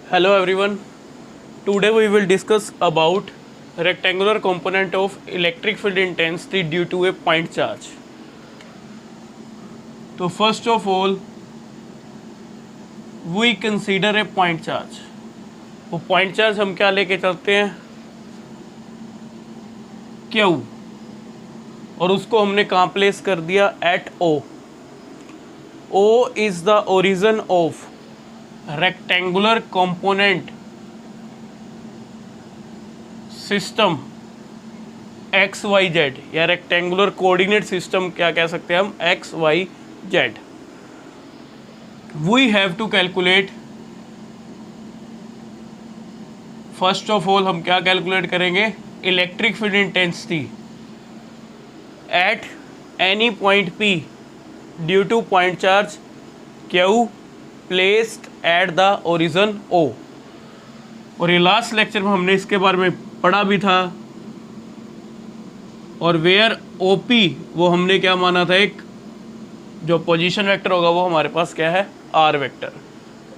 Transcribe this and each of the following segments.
Hello everyone. Today we will discuss about rectangular component of electric field intensity due to a point charge. So first of all we consider a point charge. वो point charge हम क्या लेके चलते हैं Q और उसको हमने कहाँ प्लेस कर दिया at O. O is the origin of rectangular component system X Y Z या रेक्टेंगुलर कोऑर्डिनेट सिस्टम क्या कह सकते हैं हम X Y Z. We have to calculate first of all हम क्या कैलकुलेट करेंगे electric field intensity at any point P due to point charge Q placed at the origin O. और ये लास्ट लेक्चर में हमने इसके बारे में पढ़ा भी था. और वेयर ओपी वो हमने क्या माना था एक जो पोजीशन वेक्टर होगा वो हमारे पास क्या है आर वेक्टर.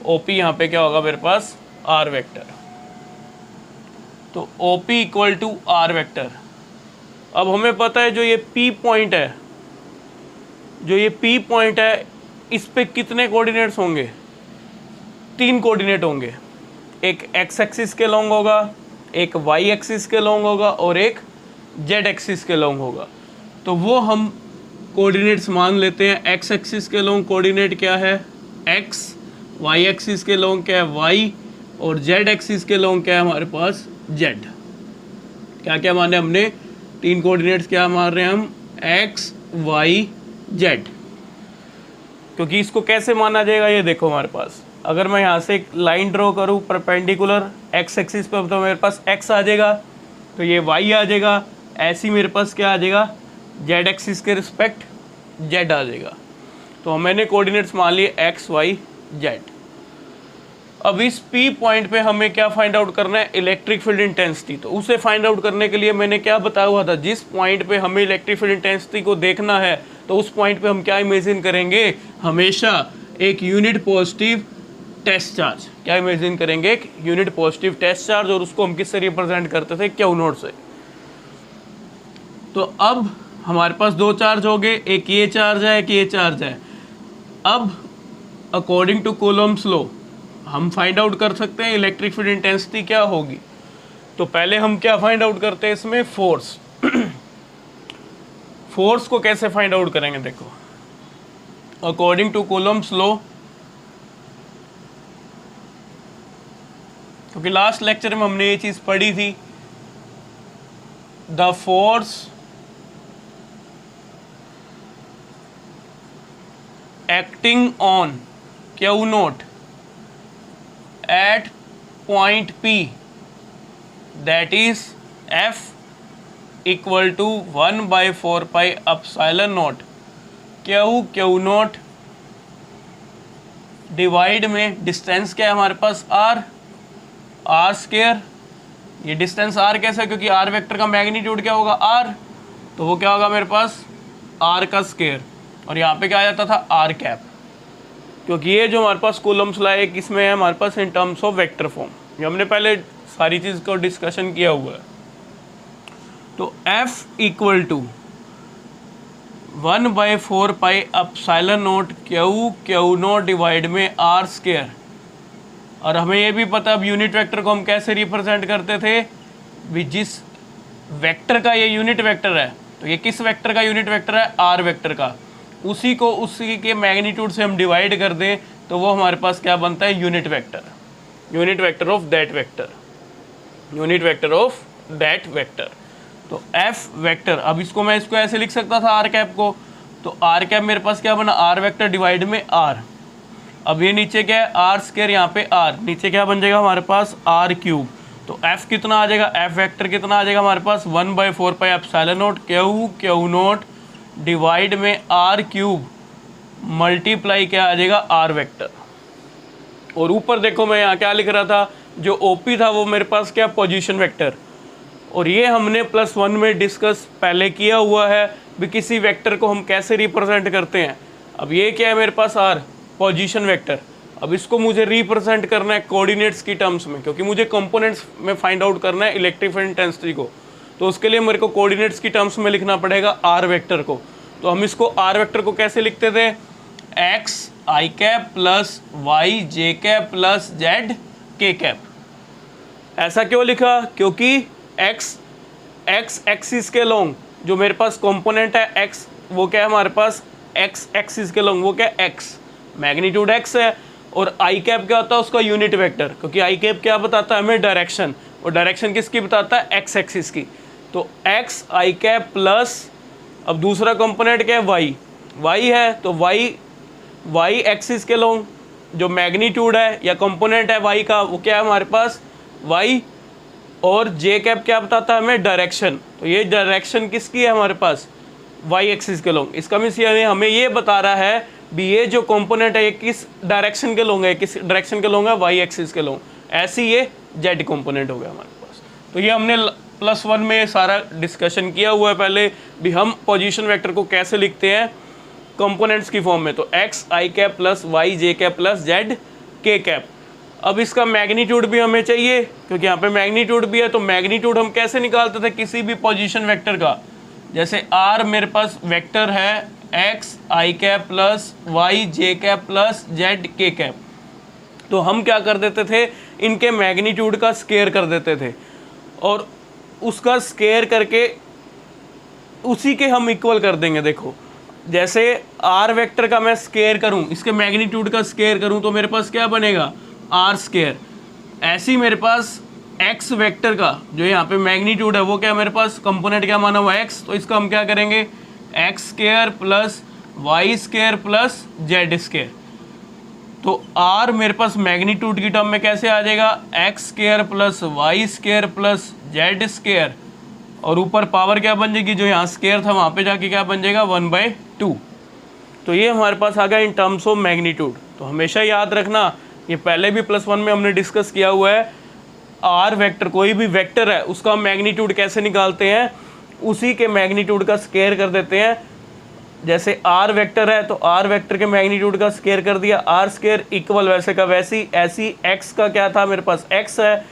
ओपी यहाँ पे क्या होगा मेरे पास आर वेक्टर. तो OP equal to R vector. अब हमें पता है जो ये पी पॉइंट है इस पे कितने कोऑर्डिनेट्स होंगे 3 कोऑर्डिनेट होंगे. एक एक्स एक्सिस के लॉन्ग होगा, एक वाई एक्सिस के लॉन्ग होगा और एक जेड एक्सिस के लॉन्ग होगा. तो वो हम कोऑर्डिनेट्स मान लेते हैं. एक्स एक्सिस के लॉन्ग कोऑर्डिनेट क्या है एक्स, वाई एक्सिस के लॉन्ग क्या है वाई और जेड एक्सिस के लॉन्ग क्या है हमारे पास जेड. क्या क्या माने हमने 3 कोऑर्डिनेट्स क्या मान रहे हैं हम एक्स वाई जेड. क्योंकि इसको कैसे माना जाएगा ये देखो हमारे पास अगर मैं यहाँ से एक लाइन ड्रॉ करूँ परपेंडिकुलर एक्स एक्सिस पर तो मेरे पास एक्स आ जाएगा, तो ये वाई आ जाएगा. ऐसी मेरे पास क्या आ जाएगा जेड एक्सिस के रिस्पेक्ट जेड आ जाएगा. तो मैंने कोऑर्डिनेट्स मान लिए एक्स वाई जेड. अब इस पी पॉइंट पे हमें क्या फाइंड आउट करना है इलेक्ट्रिक फील्ड इंटेंसिटी. तो उसे फाइंड आउट करने के लिए मैंने क्या बताया हुआ था जिस पॉइंट पे हमें इलेक्ट्रिक फील्ड इंटेंसिटी को देखना है तो उस पॉइंट पे हम क्या इमेजिन करेंगे हमेशा एक यूनिट पॉजिटिव टेस्ट चार्ज. क्या इमेजिन करेंगे एक यूनिट पॉजिटिव टेस्ट चार्ज और उसको हम किससे रिप्रेजेंट करते थे क्यू नोट से. तो अब हमारे पास 2 चार्ज हो गए, एक ये चार्ज है एक ये चार्ज है. अब अकॉर्डिंग टू कूलम्ब्स लॉ हम फाइंड आउट कर सकते हैं इलेक्ट्रिक फील्ड इंटेंसिटी क्या होगी. तो पहले हम क्या फाइंड आउट करते हैं इसमें फोर्स. फोर्स को कैसे फाइंड आउट करेंगे देखो अकॉर्डिंग टू कूलम्ब्स लॉ. क्योंकि लास्ट लेक्चर में हमने ये चीज पढ़ी थी the force acting on Q naught at point P that is F equal to 1/4 pi epsilon naught Q naught divide में डिस्टेंस क्या है हमारे पास आर स्क्वायर. ये डिस्टेंस आर कैसे क्योंकि आर वेक्टर का मैग्नीट्यूड क्या होगा आर, तो वो क्या होगा मेरे पास आर का स्क्वायर. और यहाँ पे क्या आ जाता था आर कैप. क्योंकि ये जो हमारे पास कूलम्ब्स लॉ है किसमें है हमारे पास in terms of vector form. ये हमने पहले सारी चीज़ को डिस्कशन किया हुआ है. तो F equal to 1/4 pi epsilon naught Q naught divide में आर स्क्वायर. और हमें ये भी पता अब यूनिट वेक्टर को हम कैसे रिप्रेजेंट करते थे भी जिस वेक्टर का ये यूनिट वेक्टर है तो ये किस वेक्टर का यूनिट वेक्टर है आर वेक्टर का, उसी को उसी के मैग्नीट्यूड से हम डिवाइड कर दें तो वो हमारे पास क्या बनता है unit vector of that vector. तो एफ वेक्टर अब इसको मैं ऐसे लिख सकता था आर कैप को. तो आर कैप मेरे पास क्या बना आर वेक्टर डिवाइड में आर. अब ये नीचे क्या है आर स्क्वायर यहाँ पे आर, नीचे क्या बन जाएगा हमारे पास आर क्यूब. तो एफ कितना आ जाएगा एफ वेक्टर कितना आ जाएगा हमारे पास 1/4 pi epsilon naught Q naught divide में आर क्यूब मल्टीप्लाई क्या आ जाएगा आर वेक्टर. और ऊपर देखो मैं यहाँ क्या लिख रहा था जो ओपी था वो मेरे पास क्या पोजीशन वेक्टर. और ये हमने +1 में डिस्कस पहले किया हुआ है भी किसी वेक्टर को हम कैसे रिप्रेजेंट करते हैं. अब ये क्या है मेरे पास आर पोजीशन वेक्टर. अब इसको मुझे रिप्रेजेंट करना है कोऑर्डिनेट्स की टर्म्स में, क्योंकि मुझे कंपोनेंट्स में फाइंड आउट करना है इलेक्ट्रिक फील्ड इंटेंसिटी को। तो उसके लिए मेरे को कोऑर्डिनेट्स की टर्म्स में लिखना पड़ेगा आर वेक्टर को। तो हम इसको आर वेक्टर को कैसे लिखते थे, एक्स आई कैप प्लस वाई जे कैप प्लस जेड के कैप। ऐसा क्यों लिखा, क्योंकि एक्स एक्सिस के लॉन्ग जो मेरे पास कंपोनेंट है एक्स, वो क्या है हमारे पास एक्स एक्सिस के लॉन्ग, वो क्या एक्स मैग्नीट्यूड एक्स है, और आई कैप क्या होता है उसका यूनिट वेक्टर, क्योंकि आई कैप क्या बताता है हमें डायरेक्शन, और डायरेक्शन किसकी बताता है एक्स एक्सिस की। तो एक्स आई कैप प्लस, अब दूसरा कंपोनेंट क्या है वाई, वाई है तो वाई एक्सिस के लॉन्ग जो मैग्नीट्यूड है या कंपोनेंट है वाई का, वो क्या है हमारे पास वाई, और जे कैप क्या बताता है हमें डायरेक्शन। तो ये डायरेक्शन किसकी है हमारे पास वाई एक्सिस के लॉन्ग। इसका मीन्स यानी हमें ये बता रहा है भी ये जो कंपोनेंट है ये किस डायरेक्शन के लॉन्ग है, किस डायरेक्शन के लॉन्ग है वाई एक्सिस के लॉन्ग, ऐसी ये जेड कंपोनेंट हो गया हमारे पास। तो ये हमने +1 में सारा डिस्कशन किया हुआ है पहले भी, हम पोजीशन वेक्टर को कैसे लिखते हैं कंपोनेंट्स की फॉर्म में। तो एक्स आई कैप प्लस वाई जे कैप प्लस जेड के कैप। अब इसका मैग्नीट्यूड भी हमें चाहिए, क्योंकि यहाँ पे मैग्नीट्यूड भी है। तो मैग्नीट्यूड हम कैसे निकालते थे किसी भी पोजीशन वेक्टर का, जैसे आर मेरे पास वेक्टर है एक्स आई कैप प्लस वाई जे कैप प्लस जेड के कैप, तो हम क्या कर देते थे इनके मैग्नीट्यूड का स्केयर कर देते थे, और उसका स्केयर करके उसी के हम इक्वल कर देंगे। देखो जैसे आर वेक्टर का मैं स्केयर करूं, इसके मैग्नीट्यूड का स्केयर करूं, तो मेरे पास क्या बनेगा आर स्केयर। ऐसे ही मेरे पास एक्स वेक्टर का जो यहाँ पे मैग्नीट्यूड है वो क्या मेरे पास कंपोनेंट क्या माना हुआ एक्स, तो इसका हम क्या करेंगे X square plus Y square plus Z square. तो आर मेरे पास मैग्नीट्यूड की टर्म में कैसे आ जाएगा X square plus Y square plus Z square, और ऊपर पावर क्या बन जाएगी जो यहाँ स्केयर था वहाँ पे जाके क्या बन जाएगा 1/2। तो ये हमारे पास आ गया इन टर्म्स ऑफ मैग्नीट्यूड। तो हमेशा याद रखना, ये पहले भी +1 में हमने डिस्कस किया हुआ है, आर वेक्टर कोई भी वेक्टर है उसका मैग्नीट्यूड कैसे निकालते हैं, उसी के मैग्नीट्यूड का स्केयर कर देते हैं। जैसे आर वेक्टर है तो आर वेक्टर के मैग्नीट्यूड का स्केयर कर दिया, आर स्केयर इक्वल वैसे का वैसी, ऐसी एक्स का क्या था मेरे पास एक्स है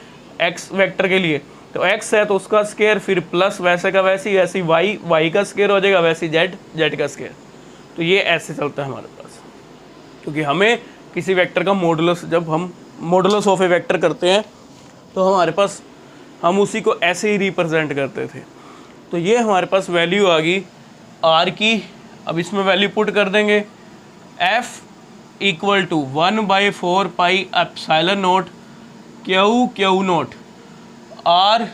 एक्स वेक्टर के लिए, तो एक्स है तो उसका स्केयर, फिर प्लस वैसे का वैसी, ऐसी वाई का स्केयर हो जाएगा, वैसी जेड का स्केयर। तो ये ऐसे चलता है हमारे पास, क्योंकि हमें किसी वेक्टर का मॉडुलस, जब हम मॉडुलस ऑफ ए वेक्टर करते हैं तो हमारे पास हम उसी को ऐसे ही रिप्रेजेंट करते थे। तो ये हमारे पास वैल्यू आ गई आर की। अब इसमें वैल्यू पुट कर देंगे, F equal to 1/4 pi epsilon naught Q naught R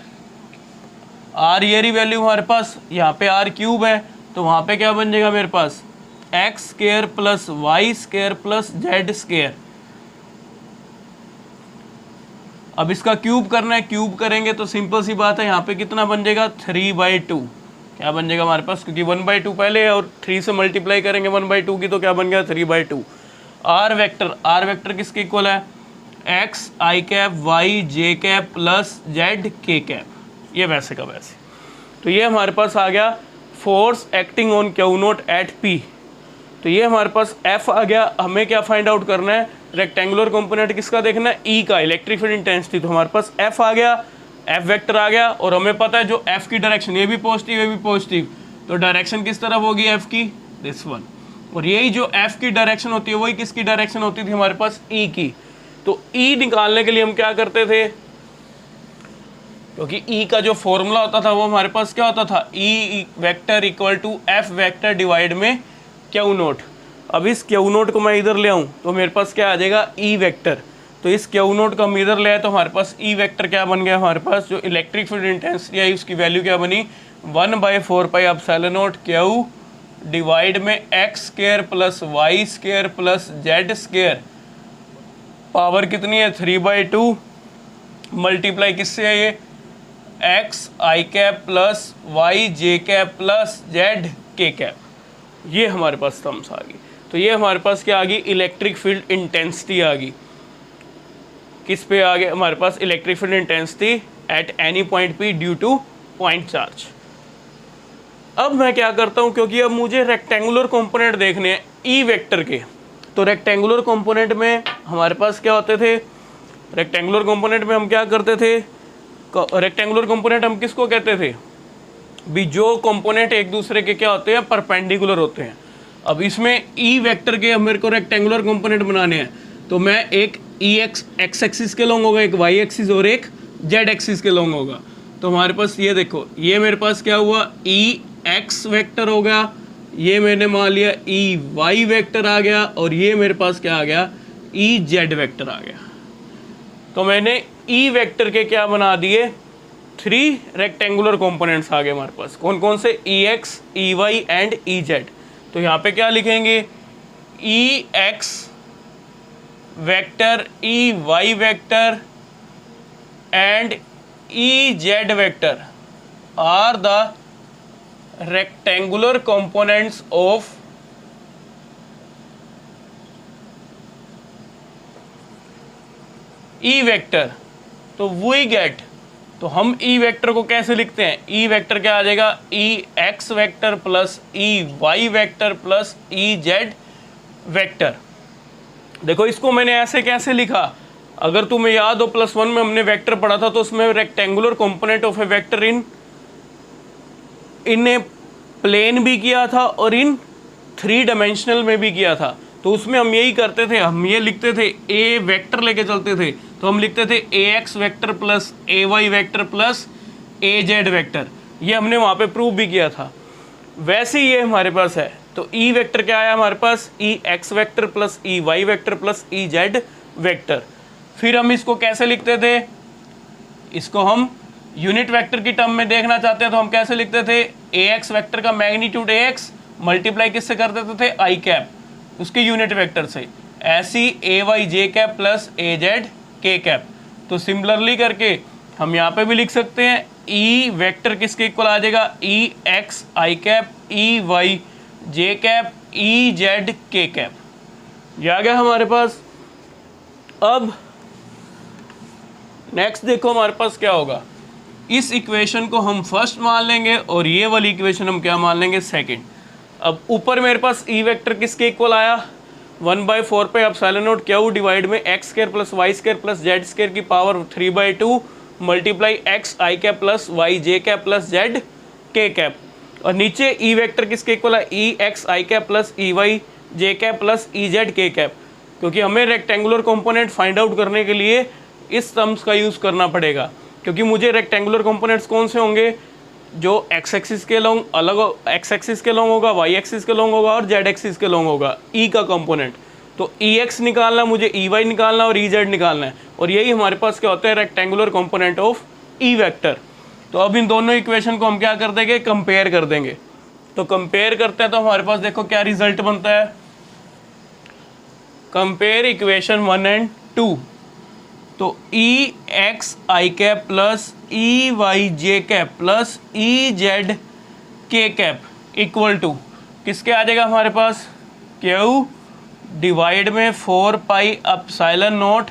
ये रही वैल्यू हमारे पास, यहाँ पे आर क्यूब है तो वहाँ पे क्या बन जाएगा मेरे पास x square plus Y square plus Z square. अब इसका क्यूब करना है, क्यूब करेंगे तो सिंपल सी बात है, यहाँ पे कितना बन जाएगा 3/2, क्या बन जाएगा हमारे पास, क्योंकि 1/2 पहले है और 3 से मल्टीप्लाई करेंगे 1/2 की, तो क्या बन गया 3/2। आर वेक्टर किसके इक्वल है एक्स आई कैप वाई जे कैप प्लस जेड के कैप, ये वैसे का वैसे। तो ये हमारे पास आ गया force acting on Q naught at P. तो ये हमारे पास एफ आ गया। हमें क्या फाइंड आउट करना है, रेक्टेंगुलर कंपोनेंट किसका देखना है ई का, इलेक्ट्रिक फील्ड इंटेंसिटी। तो हमारे पास एफ आ गया, एफ वेक्टर आ गया, और हमें पता है जो एफ की डायरेक्शन ये भी पॉजिटिव ये भी पॉजिटिव, तो डायरेक्शन किस तरफ होगी एफ की दिस वन, और यही जो एफ की डायरेक्शन होती है वही किसकी डायरेक्शन होती थी हमारे पास ई की। तो ई निकालने के लिए हम क्या करते थे, क्योंकि ई का जो फॉर्मूला होता था वो हमारे पास क्या होता था E vector equal to F vector divide में क्यू नोट। अब इस क्यू नोट को मैं इधर ले आऊँ तो मेरे पास क्या आ जाएगा ई वेक्टर। तो इस क्यू नोट को हम इधर ले आए तो हमारे पास ई वेक्टर क्या बन गया, हमारे पास जो इलेक्ट्रिक फील्ड इंटेंसिटी आई उसकी वैल्यू क्या बनी 1/4 pi epsilon naught Q divide में x square plus Y square plus Z square, power कितनी है 3/2, मल्टीप्लाई किससे है ये एक्स आई कैप प्लस वाई जे कैप प्लस जेड के कैप। ये हमारे पास टर्म्स आ गई। तो ये हमारे पास क्या आ गई इलेक्ट्रिक फील्ड इंटेंसिटी आ गई। किस पे आ गया हमारे पास electric field intensity at any point P due to point charge. अब मैं क्या करता हूँ, क्योंकि अब मुझे रेक्टेंगुलर कंपोनेंट देखने हैं ई वेक्टर के, तो रेक्टेंगुलर कंपोनेंट में हमारे पास क्या होते थे, रेक्टेंगुलर कंपोनेंट में हम क्या करते थे, रेक्टेंगुलर कंपोनेंट हम किसको कहते थे भी, जो कंपोनेंट एक दूसरे के क्या होते हैं, परपेंडिकुलर होते हैं। अब इसमें ई वेक्टर के मेरे को रेक्टेंगुलर कंपोनेंट बनाने हैं, तो मैं एक ई एक्स एक्सिस के लॉन्ग होगा, एक वाई एक्सिस और एक जेड एक्सिस के लॉन्ग होगा। तो हमारे पास ये देखो, ये मेरे पास क्या हुआ, ई एक्स वेक्टर हो गया, ये मैंने मान लिया ई वाई वेक्टर आ गया, और ये मेरे पास क्या आ गया, ई जेड वेक्टर आ गया। तो मैंने ई वेक्टर के क्या बना दिए, 3 रेक्टेंगुलर कंपोनेंट्स आ गए हमारे पास। कौन कौन से, E x, E y and E z. तो यहाँ पे क्या लिखेंगे, E x vector, E y vector and E z vector are the rectangular components of E vector. तो we get, तो हम E वेक्टर को कैसे लिखते हैं, E वेक्टर क्या आ जाएगा, E x vector plus E y vector plus E z vector. देखो इसको मैंने ऐसे कैसे लिखा, अगर तुम्हें याद हो +1 में हमने वेक्टर पढ़ा था, तो उसमें rectangular component of a vector in a plane भी किया था और इन 3 डायमेंशनल में भी किया था। तो उसमें हम यही करते थे, हम ये लिखते थे, ए वेक्टर लेके चलते थे, तो हम लिखते थे ए एक्स वेक्टर प्लस ए वाई वेक्टर प्लस ए जेड वेक्टर। ये हमने वहाँ पे प्रूव भी किया था। वैसे ही ये हमारे पास है, तो ई वेक्टर क्या आया हमारे पास, E x vector plus E y vector plus E z vector. फिर हम इसको कैसे लिखते थे, इसको हम यूनिट वेक्टर की टर्म में देखना चाहते हैं, तो हम कैसे लिखते थे, ए एक्स वेक्टर का मैग्नीट्यूड ए एक्स मल्टीप्लाई किससे कर देते थे, आई कैप, उसके यूनिट वेक्टर से, ऐसी ए वाई जे कैप प्लस ए जेड के कैप। तो सिमिलरली करके हम यहाँ पे भी लिख सकते हैं, ई वेक्टर किसके इक्वल आ जाएगा, ई एक्स आई कैप, ई वाई जे कैप, ई जेड के कैप। ये आ गया हमारे पास। अब नेक्स्ट देखो हमारे पास क्या होगा, इस इक्वेशन को हम फर्स्ट मान लेंगे और ये वाली इक्वेशन हम क्या मान लेंगे, सेकंड। अब ऊपर मेरे पास ई वेक्टर किसके इक्वल आया, 1/4 pi epsilon naught Q divide में X square plus Y square plus Z square की पावर 3/2 मल्टीप्लाई एक्स आई कैप प्लस वाई जे कैप प्लस जेड के कैप। और नीचे ई वेक्टर किसके इक्वल है, ई एक्स आई कैप प्लस ई वाई जे cap plus E Z के cap. क्योंकि हमें rectangular component find out करने के लिए इस टर्म्स का यूज़ करना पड़ेगा, क्योंकि मुझे रेक्टेंगुलर कंपोनेंट्स कौन से होंगे, जो एक्स एक्सिस के लॉन्ग अलग, एक्स एक्सिस के लॉन्ग होगा, वाई एक्सिस के लॉन्ग होगा और जेड एक्सिस के लॉन्ग होगा, ई का कंपोनेंट। तो ई एक्स निकालना, मुझे ई वाई निकालना और ई जेड निकालना है, और यही हमारे पास क्या होता है, rectangular component of E vector. तो अब इन दोनों इक्वेशन को हम क्या कर देंगे, कंपेयर कर देंगे। तो कंपेयर करते हैं तो हमारे पास देखो क्या रिजल्ट बनता है, कंपेयर इक्वेशन 1 एंड 2। तो ई एक्स आई कैप प्लस ई वाई जे कैप प्लस ई जेड के कैप इक्वल टू किसके आ जाएगा हमारे पास, क्यू डिवाइड में 4 pi epsilon naught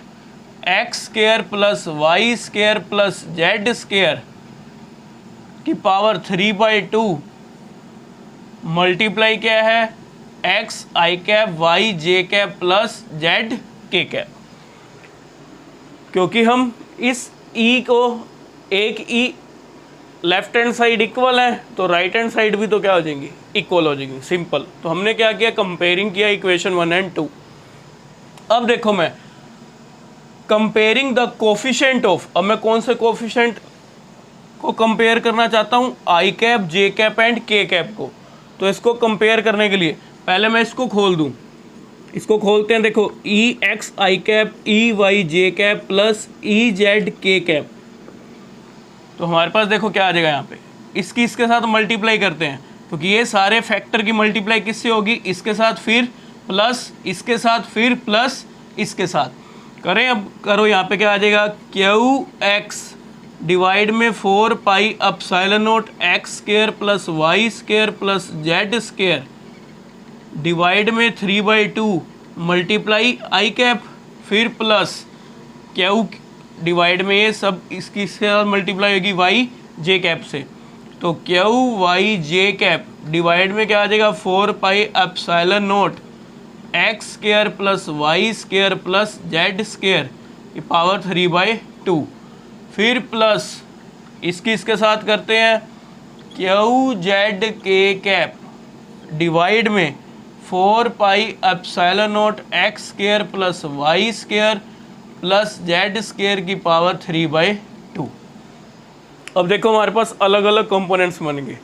X square plus Y square plus Z square की पावर 3/2 मल्टीप्लाई क्या है, एक्स आई कैप वाई जे कैप प्लस जेड के कैप। क्योंकि हम इस ई को, एक E left hand side equal है, तो राइट हैंड साइड भी तो क्या हो जाएंगी, इक्वल हो जाएंगी, सिंपल। तो हमने क्या किया, कंपेयरिंग किया इक्वेशन 1 एंड 2। अब देखो मैं कंपेयरिंग द कोफिशिएंट ऑफ, अब मैं कौन से कोफिशिएंट को कंपेयर करना चाहता हूँ, आई कैप जे कैप एंड के कैप को। तो इसको कंपेयर करने के लिए पहले मैं इसको खोल दूँ, इसको खोलते हैं। देखो ई एक्स आई कैप ई वाई जे कैप प्लस ई जेड के कैप, तो हमारे पास देखो क्या आ जाएगा यहाँ पे, इसकी इसके साथ मल्टीप्लाई करते हैं, क्योंकि ये सारे फैक्टर की मल्टीप्लाई किससे होगी, इसके साथ फिर प्लस इसके साथ फिर प्लस इसके साथ करें। अब करो, यहाँ पे क्या आ जाएगा, क्यू एक्स डिवाइड में 4 pi epsilon naught X square plus Y square plus Z square divide में 3/2 मल्टीप्लाई आई कैप फिर प्लस क्यू डिवाइड में ये सब इसकी से मल्टीप्लाई होगी वाई जे कैप से। तो क्यू वाई जे कैप डिवाइड में क्या आ जाएगा, 4 pi epsilon naught X square plus Y square plus Z square की पावर 3/2, फिर प्लस इसके साथ करते हैं क्यू जेड के कैप डिवाइड में 4 pi epsilon naught X square plus Y square plus Z square की पावर 3/2। अब देखो हमारे पास अलग अलग कंपोनेंट्स बन गए।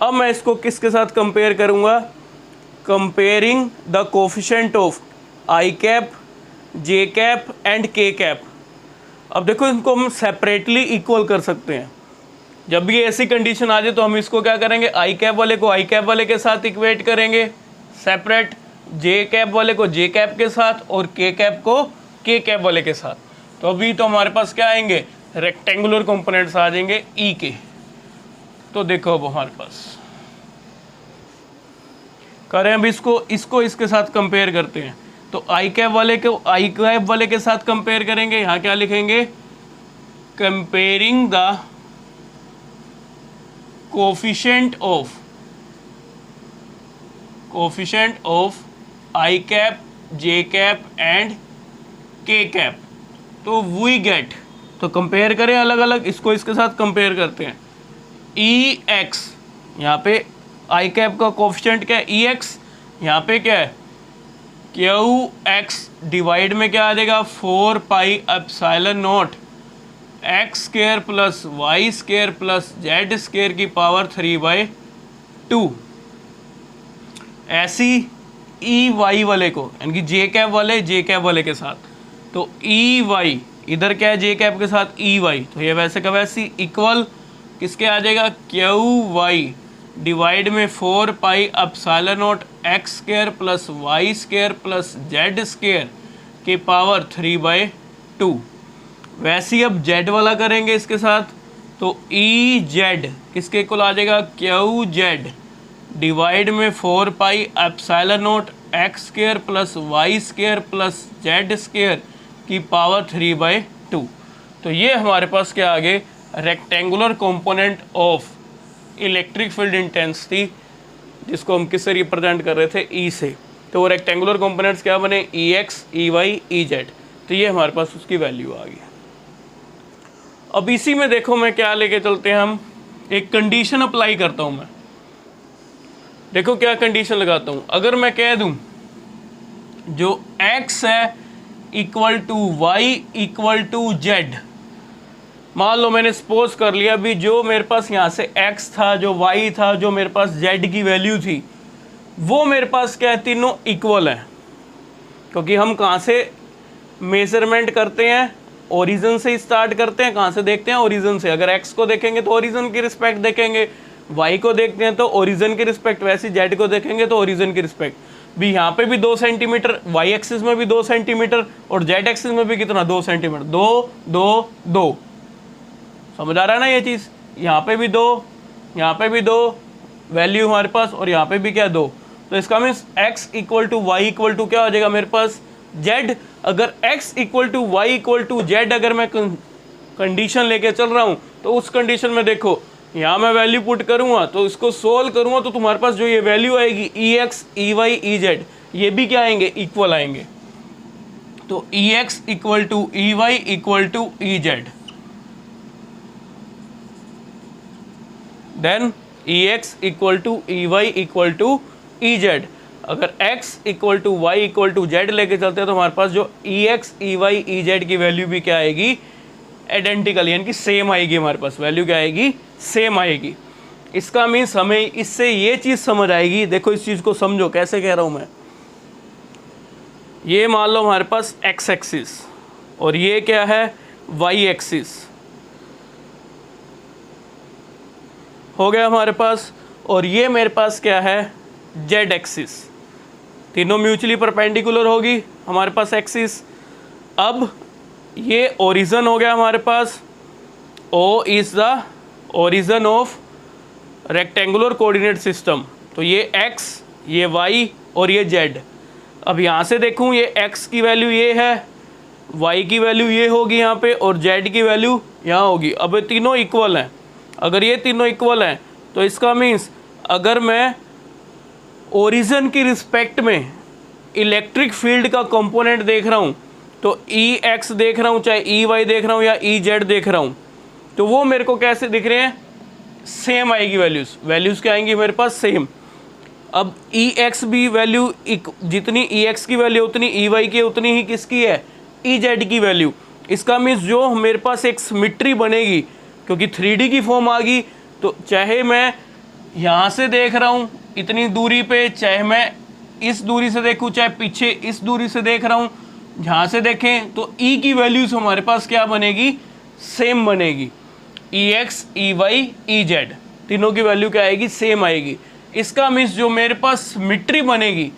अब मैं इसको किसके साथ कंपेयर करूँगा, comparing the coefficient of I cap, J cap and के कैप। अब देखो इनको हम सेपरेटली इक्वल कर सकते हैं। जब भी ऐसी कंडीशन आ जाए तो हम इसको क्या करेंगे, आई कैप वाले को आई कैप वाले के साथ इक्वेट करेंगे सेपरेट, जे कैप वाले को जे कैप के साथ और के कैप को के कैप वाले के साथ। तो अभी तो हमारे पास क्या आएंगे, रेक्टेंगुलर कंपोनेंट्स आ जाएंगे ई के। तो देखो अब हमारे पास करें, अब इसको इसके साथ कंपेयर करते हैं। तो आई कैप वाले को आई कैप वाले के साथ कंपेयर करेंगे। यहाँ क्या लिखेंगे, comparing the coefficient of I cap, J cap and के कैप। तो वी गेट, तो कंपेयर करें अलग अलग, इसको इसके साथ कंपेयर करते हैं। ई एक्स, यहाँ पे आई कैप का कोफिशिएंट क्या है, ई एक्स, यहाँ पे क्या है क्यू एक्स डिवाइड में क्या आ जाएगा 4 pi epsilon naught X square plus Y square plus Z square की पावर 3/2। ऐसी ई वाई वाले को, यानी कि जे कैप वाले के साथ, तो ई वाई इधर क्या है जे कैप के साथ ई वाई, तो ये वैसे का वैसी इक्वल किसके आ जाएगा, क्यू वाई डिवाइड में 4 pi epsilon naught X square plus Y square plus Z square की पावर 3/2। वैसे ही अब जेड वाला करेंगे इसके साथ, तो ई जेड किसके इक्वल आ जाएगा, क्यू जेड डिवाइड में 4 pi epsilon naught X square plus Y square plus Z square की पावर 3/2। तो ये हमारे पास क्या आ गए, rectangular component of electric field intensity, जिसको हम किससे रिप्रेजेंट कर रहे थे, ई से। तो वो रेक्टेंगुलर कंपोनेंट्स क्या बने, E x, E y, E z. तो ये हमारे पास उसकी वैल्यू आ गई। अब इसी में देखो मैं क्या लेके चलते हैं, हम एक कंडीशन अप्लाई करता हूँ मैं। देखो क्या कंडीशन लगाता हूँ, अगर मैं कह दूँ जो x है equal to Y equal to Z, मान लो मैंने सपोज कर लिया अभी जो मेरे पास यहाँ से x था, जो y था, जो मेरे पास z की वैल्यू थी, वो मेरे पास क्या है, तीनों इक्वल हैं। क्योंकि हम कहाँ से मेजरमेंट करते हैं, ओरिजिन से स्टार्ट करते हैं। कहाँ से देखते हैं, ओरिजिन से। अगर x को देखेंगे तो ओरिजिन की रिस्पेक्ट देखेंगे, y को देखते हैं तो ओरिजिन की रिस्पेक्ट, वैसे z को देखेंगे तो ओरिजिन की रिस्पेक्ट। भी यहाँ पे भी 2 सेंटीमीटर, y एक्सिस में भी 2 सेंटीमीटर और z एक्सिस में भी कितना, 2 सेंटीमीटर, 2 2 2। समझ आ रहा है ना ये चीज़, यहाँ पे भी 2, यहाँ पे भी 2 वैल्यू हमारे पास, और यहाँ पे भी क्या 2। तो इसका means x equal to Y equal to क्या हो जाएगा मेरे पास, z। अगर x equal to Y equal to Z अगर मैं कंडीशन लेके चल रहा हूँ, तो उस कंडीशन में देखो यहाँ मैं वैल्यू पुट करूँगा, तो इसको सोल्व करूँगा, तो तुम्हारे पास जो ये वैल्यू आएगी E x, E y, E z, ये भी क्या आएंगे, इक्वल आएंगे। तो E x equal to E y equal to E z, then E x equal to E y equal to E z. अगर x equal to Y equal to z लेके चलते हैं तो हमारे पास जो E x, E y, E z की value भी क्या आएगी, आइडेंटिकल, यानी कि सेम आएगी। हमारे पास वैल्यू क्या आएगी, सेम आएगी। इसका मीन्स हमें इससे ये चीज़ समझ आएगी। देखो इस चीज़ को समझो, कैसे कह रहा हूँ मैं। ये मान लो हमारे पास x एक्सिस और ये क्या है, y एक्सिस हो गया हमारे पास, और ये मेरे पास क्या है, z एक्सिस। तीनों म्यूचुअली परपेंडिकुलर होगी हमारे पास एक्सिस। अब ये ओरिजिन हो गया हमारे पास, O is the origin of rectangular coordinate system. तो ये x, ये y और ये z। अब यहाँ से देखूँ, ये x की वैल्यू ये है, y की वैल्यू ये होगी यहाँ पे, और z की वैल्यू यहाँ होगी। अब ये तीनों इक्वल हैं। अगर ये तीनों इक्वल हैं तो इसका मीन्स अगर मैं ओरिजिन की रिस्पेक्ट में इलेक्ट्रिक फील्ड का कंपोनेंट देख रहा हूँ, तो ई एक्स देख रहा हूँ, चाहे ई वाई देख रहा हूँ या ई जेड देख रहा हूँ, तो वो मेरे को कैसे दिख रहे हैं, सेम आएगी वैल्यूज़ क्या आएंगी मेरे पास, सेम। अब ई एक्स भी वैल्यू जितनी ई एक्स की वैल्यू उतनी ई वाई की उतनी ही किसकी है, ई जेड की वैल्यू। इसका मीन्स जो मेरे पास एक सिमेट्री बनेगी, क्योंकि 3D की फॉर्म आ गई, तो चाहे मैं यहाँ से देख रहा हूँ इतनी दूरी पे, चाहे मैं इस दूरी से देखूँ, चाहे पीछे इस दूरी से देख रहा हूँ, जहाँ से देखें तो ई की वैल्यूज़ हमारे पास क्या बनेगी, सेम बनेगी। E x, E y, E z तीनों की वैल्यू क्या आएगी, सेम आएगी। इसका मीन्स जो मेरे पास सिमेट्री बनेगी,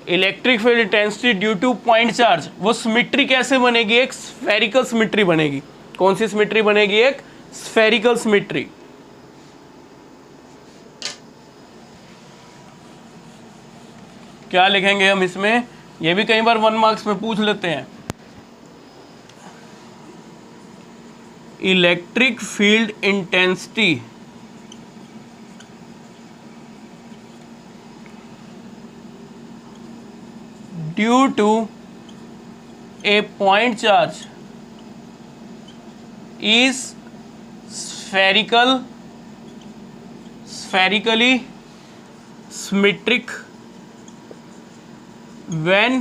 electric field intensity due to point charge, वो सिमेट्री कैसे बनेगी, एक स्फेरिकल सिमेट्री बनेगी। कौन सी सिमेट्री बनेगी, एक स्फेरिकल सिमेट्री। क्या लिखेंगे हम इसमें, ये भी कई बार 1 मार्क्स में पूछ लेते हैं। Electric field intensity due to a point charge is spherically symmetric when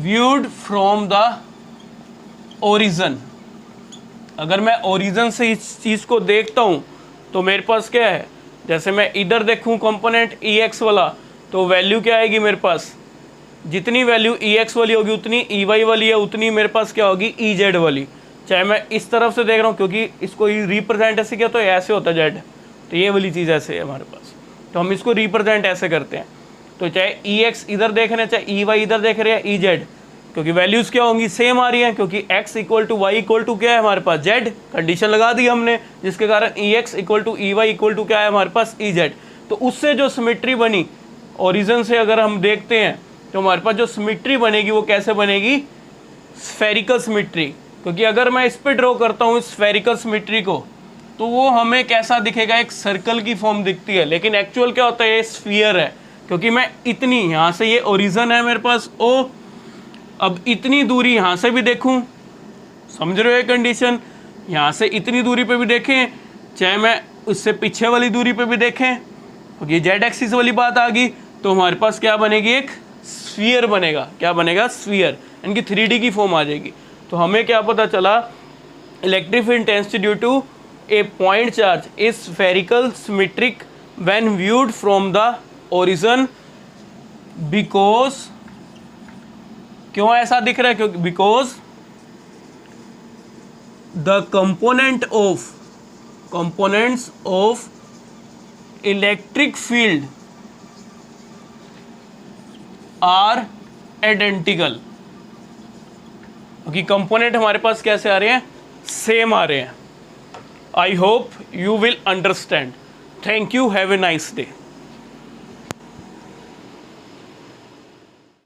viewed from the origin। अगर मैं ओरिजिन से इस चीज़ को देखता हूँ तो मेरे पास क्या है, जैसे मैं इधर देखूँ कंपोनेंट ई एक्स वाला, तो वैल्यू क्या आएगी मेरे पास, जितनी वैल्यू ई एक्स वाली होगी उतनी ई वाई वाली है, उतनी मेरे पास क्या होगी, ई जेड वाली। चाहे मैं इस तरफ से देख रहा हूँ, क्योंकि इसको रिप्रेजेंट ऐसे किया तो ऐसे होता है जेड, तो ये वाली चीज़ ऐसे है हमारे पास, तो हम इसको रिप्रेजेंट ऐसे करते हैं। तो चाहे ई एक्स इधर देख रहे हैं, चाहे ई वाई इधर देख रहे हैं, ई जेड, क्योंकि वैल्यूज़ क्या होंगी, सेम आ रही हैं, क्योंकि x equal to Y equal to क्या है हमारे पास, z। कंडीशन लगा दी हमने, जिसके कारण E x equal to E y equal to क्या है हमारे पास, ई जेड। तो उससे जो सिमेट्री बनी ओरिजिन से अगर हम देखते हैं, तो हमारे पास जो सिमेट्री बनेगी वो कैसे बनेगी, स्फेरिकल सिमेट्री। क्योंकि अगर मैं इस पर ड्रॉ करता हूँ स्फेरिकल सिमेट्री को, तो वो हमें कैसा दिखेगा, एक सर्कल की फॉर्म दिखती है, लेकिन एक्चुअल क्या होता है, ये स्फीयर है। क्योंकि मैं इतनी, यहाँ से ये ओरिजिन है मेरे पास ओ, अब इतनी दूरी यहाँ से भी देखूँ, समझ रहे हो ये कंडीशन, यहाँ से इतनी दूरी पे भी देखें, चाहे मैं उससे पीछे वाली दूरी पे भी देखें, क्योंकि ये जेड एक्सिस वाली बात आ गई, तो हमारे पास क्या बनेगी, एक स्फीयर बनेगा। क्या बनेगा, स्फीयर, इनकी 3D की फॉर्म आ जाएगी। तो हमें क्या पता चला, electric field intensity due to a point charge is spherical symmetric when viewed from the origin, because, क्यों ऐसा दिख रहा है, क्योंकि because the components of electric field are identical। क्योंकि कंपोनेंट हमारे पास कैसे आ रहे हैं, सेम आ रहे हैं। I hope you will understand. Thank you, have a nice day.